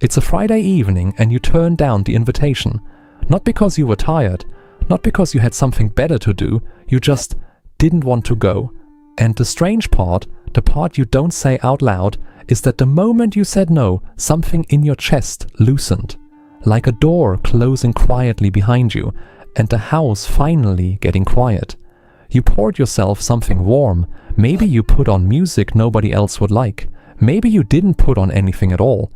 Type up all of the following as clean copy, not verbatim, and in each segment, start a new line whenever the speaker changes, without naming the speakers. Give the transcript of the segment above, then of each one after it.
It's a Friday evening and you turn down the invitation. Not because you were tired, not because you had something better to do, you just didn't want to go. And the strange part, the part you don't say out loud, is that the moment you said no, something in your chest loosened. Like a door closing quietly behind you, and the house finally getting quiet. You poured yourself something warm. Maybe you put on music nobody else would like. Maybe you didn't put on anything at all.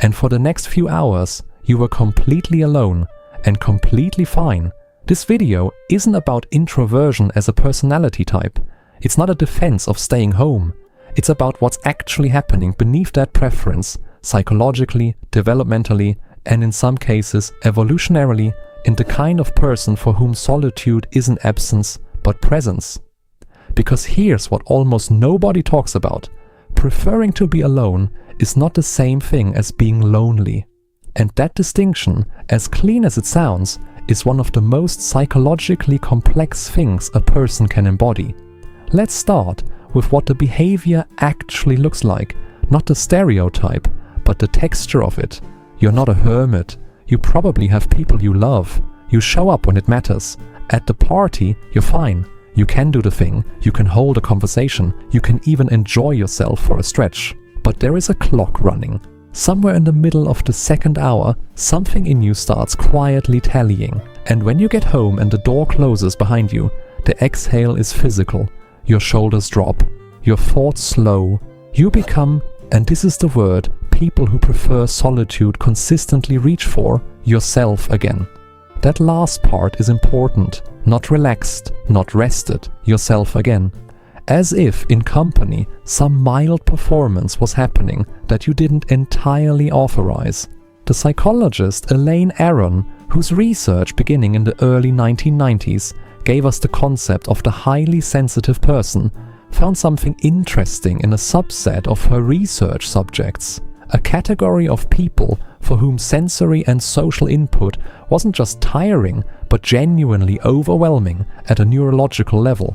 And for the next few hours, you were completely alone and completely fine. This video isn't about introversion as a personality type. It's not a defense of staying home. It's about what's actually happening beneath that preference, psychologically, developmentally, and in some cases evolutionarily, in the kind of person for whom solitude isn't absence but presence. Because here's what almost nobody talks about. Preferring to be alone is not the same thing as being lonely. And that distinction, as clean as it sounds, is one of the most psychologically complex things a person can embody. Let's start with what the behavior actually looks like, not the stereotype, but the texture of it. You're not a hermit. You probably have people you love. You show up when it matters. At the party, you're fine. You can do the thing. You can hold a conversation. You can even enjoy yourself for a stretch. But there is a clock running. Somewhere in the middle of the second hour, something in you starts quietly tallying. And when you get home and the door closes behind you, the exhale is physical. Your shoulders drop. Your thoughts slow. You become, and this is the word people who prefer solitude consistently reach for, yourself again. That last part is important. Not relaxed, not rested, yourself again. As if in company some mild performance was happening that you didn't entirely authorize. The psychologist Elaine Aron, whose research beginning in the early 1990s gave us the concept of the highly sensitive person, found something interesting in a subset of her research subjects. A category of people for whom sensory and social input wasn't just tiring, but genuinely overwhelming at a neurological level.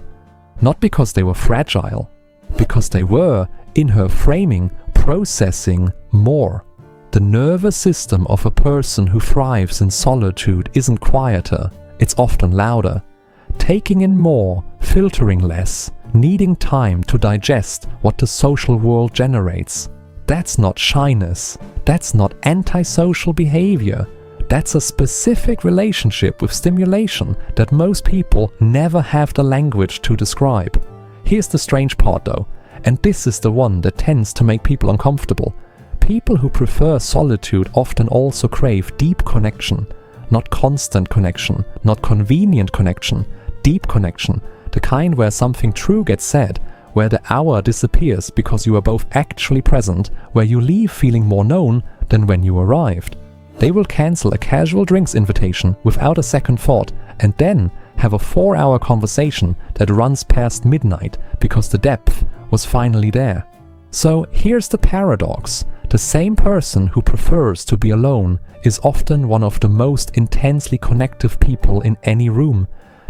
Not because they were fragile, because they were, in her framing, processing more. The nervous system of a person who thrives in solitude isn't quieter, it's often louder. Taking in more, filtering less, needing time to digest what the social world generates. That's not shyness. That's not antisocial behavior. That's a specific relationship with stimulation that most people never have the language to describe. Here's the strange part though, and this is the one that tends to make people uncomfortable. People who prefer solitude often also crave deep connection. Not constant connection, not convenient connection, deep connection. The kind where something true gets said, where the hour disappears because you are both actually present, where you leave feeling more known than when you arrived. They will cancel a casual drinks invitation without a second thought and then have a 4-hour conversation that runs past midnight because the depth was finally there. So here's the paradox. The same person who prefers to be alone is often one of the most intensely connective people in any room.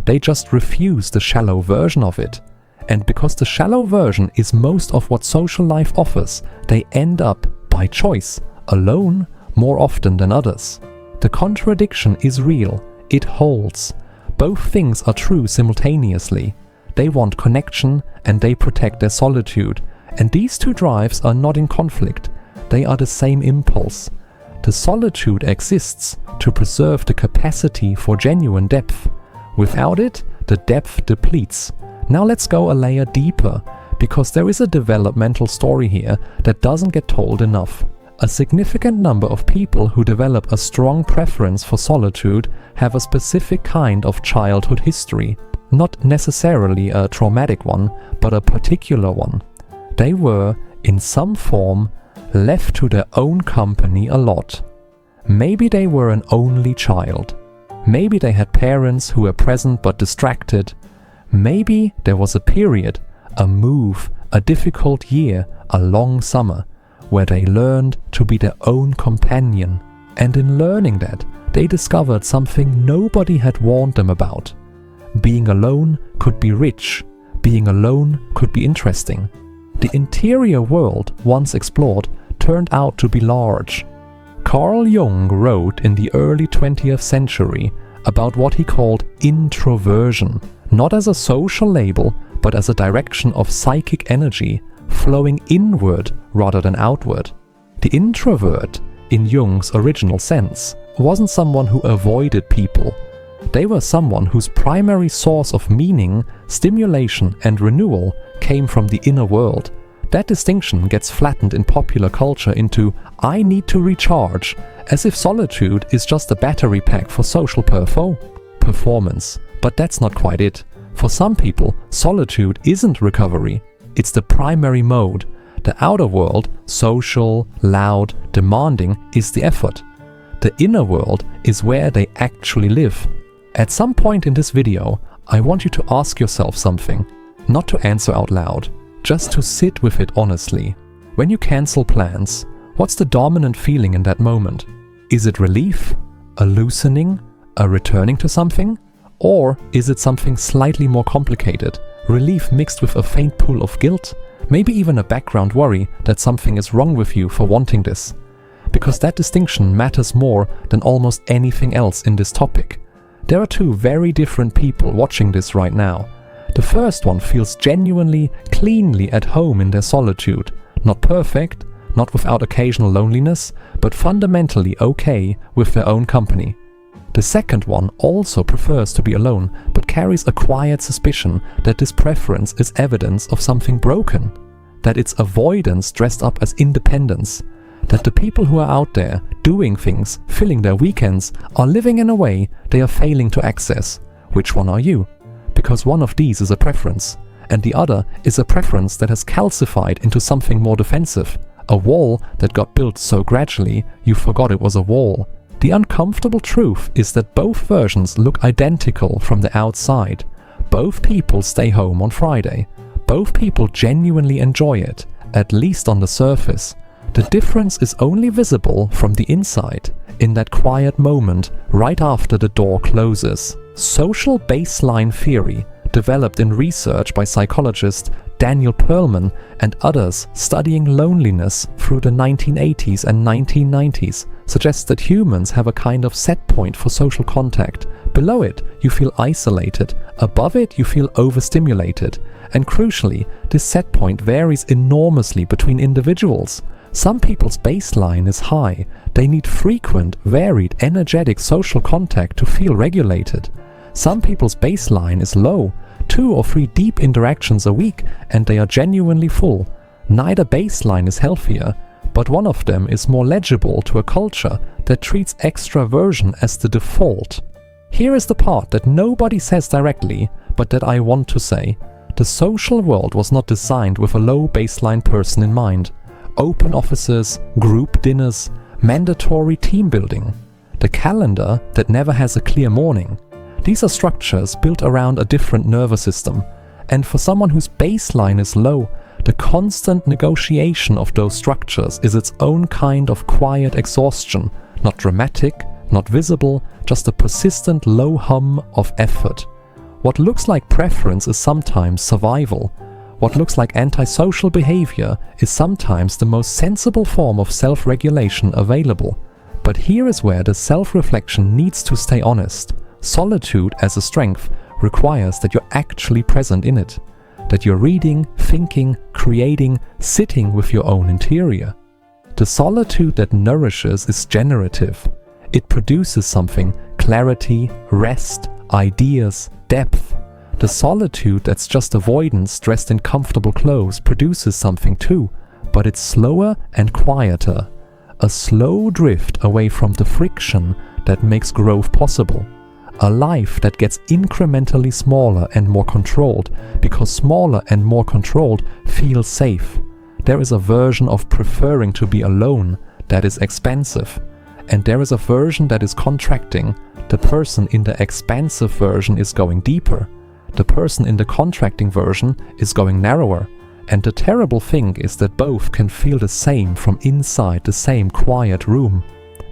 They just refuse the shallow version of it. And because the shallow version is most of what social life offers, they end up, by choice, alone more often than others. The contradiction is real. It holds. Both things are true simultaneously. They want connection and they protect their solitude. And these two drives are not in conflict. They are the same impulse. The solitude exists to preserve the capacity for genuine depth. Without it, the depth depletes. Now let's go a layer deeper, because there is a developmental story here that doesn't get told enough. A significant number of people who develop a strong preference for solitude have a specific kind of childhood history. Not necessarily a traumatic one, but a particular one. They were, in some form, left to their own company a lot. Maybe they were an only child. Maybe they had parents who were present but distracted. Maybe there was a period, a move, a difficult year, a long summer, where they learned to be their own companion. And in learning that, they discovered something nobody had warned them about. Being alone could be rich. Being alone could be interesting. The interior world, once explored, turned out to be large. Carl Jung wrote in the early 20th century about what he called introversion, not as a social label, but as a direction of psychic energy flowing inward rather than outward. The introvert, in Jung's original sense, wasn't someone who avoided people. They were someone whose primary source of meaning, stimulation, and renewal came from the inner world. That distinction gets flattened in popular culture into "I need to recharge," as if solitude is just a battery pack for social performance. But that's not quite it. For some people, solitude isn't recovery. It's the primary mode. The outer world, social, loud, demanding, is the effort. The inner world is where they actually live. At some point in this video, I want you to ask yourself something, not to answer out loud, just to sit with it honestly. When you cancel plans, what's the dominant feeling in that moment? Is it relief, a loosening, a returning to something? Or is it something slightly more complicated, relief mixed with a faint pool of guilt, maybe even a background worry that something is wrong with you for wanting this? Because that distinction matters more than almost anything else in this topic. There are two very different people watching this right now. The first one feels genuinely, cleanly at home in their solitude. Not perfect, not without occasional loneliness, but fundamentally okay with their own company. The second one also prefers to be alone, but carries a quiet suspicion that this preference is evidence of something broken, that it's avoidance dressed up as independence, that the people who are out there doing things, filling their weekends, are living in a way they are failing to access. Which one are you? Because one of these is a preference, and the other is a preference that has calcified into something more defensive, a wall that got built so gradually you forgot it was a wall. The uncomfortable truth is that both versions look identical from the outside. Both people stay home on Friday. Both people genuinely enjoy it, at least on the surface. The difference is only visible from the inside, in that quiet moment right after the door closes. Social baseline theory, developed in research by psychologist Daniel Perlman and others studying loneliness through the 1980s and 1990s, suggests that humans have a kind of set point for social contact. Below it, you feel isolated. Above it, you feel overstimulated. And crucially, this set point varies enormously between individuals. Some people's baseline is high. They need frequent, varied, energetic social contact to feel regulated. Some people's baseline is low. 2 or 3 deep interactions a week and they are genuinely full. Neither baseline is healthier, but one of them is more legible to a culture that treats extraversion as the default. Here is the part that nobody says directly, but that I want to say. The social world was not designed with a low baseline person in mind. Open offices, group dinners, mandatory team building. The calendar that never has a clear morning. These are structures built around a different nervous system, and for someone whose baseline is low, the constant negotiation of those structures is its own kind of quiet exhaustion, not dramatic, not visible, just a persistent low hum of effort. What looks like preference is sometimes survival. What looks like antisocial behavior is sometimes the most sensible form of self-regulation available. But here is where the self-reflection needs to stay honest. Solitude as a strength requires that you're actually present in it, that you're reading, thinking, creating, sitting with your own interior. The solitude that nourishes is generative. It produces something, clarity, rest, ideas, depth. The solitude that's just avoidance dressed in comfortable clothes produces something too, but it's slower and quieter. A slow drift away from the friction that makes growth possible. A life that gets incrementally smaller and more controlled, because smaller and more controlled feels safe. There is a version of preferring to be alone that is expansive, and there is a version that is contracting. The person in the expansive version is going deeper. The person in the contracting version is going narrower. And the terrible thing is that both can feel the same from inside the same quiet room.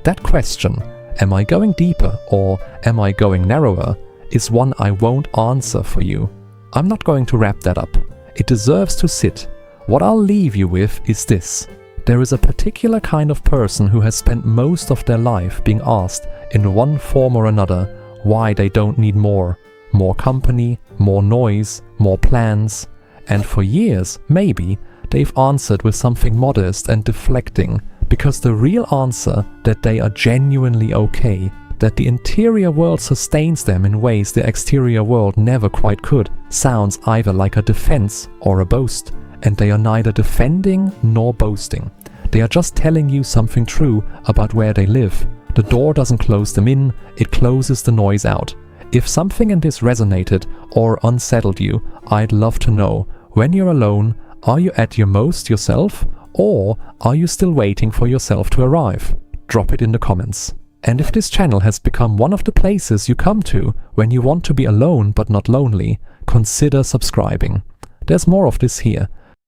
That question, am I going deeper or am I going narrower, is one I won't answer for you. I'm not going to wrap that up. It deserves to sit. What I'll leave you with is this. There is a particular kind of person who has spent most of their life being asked in one form or another why they don't need more company, more noise, more plans, and for years, maybe, they've answered with something modest and deflecting, because the real answer that they are genuinely okay, that the interior world sustains them in ways the exterior world never quite could, sounds either like a defense or a boast, and they are neither defending nor boasting. They are just telling you something true about where they live. The door doesn't close them in, it closes the noise out. If something in this resonated or unsettled you, I'd love to know, when you're alone, are you at your most yourself, or are you still waiting for yourself to arrive? Drop it in the comments. And if this channel has become one of the places you come to when you want to be alone but not lonely, consider subscribing. There's more of this here,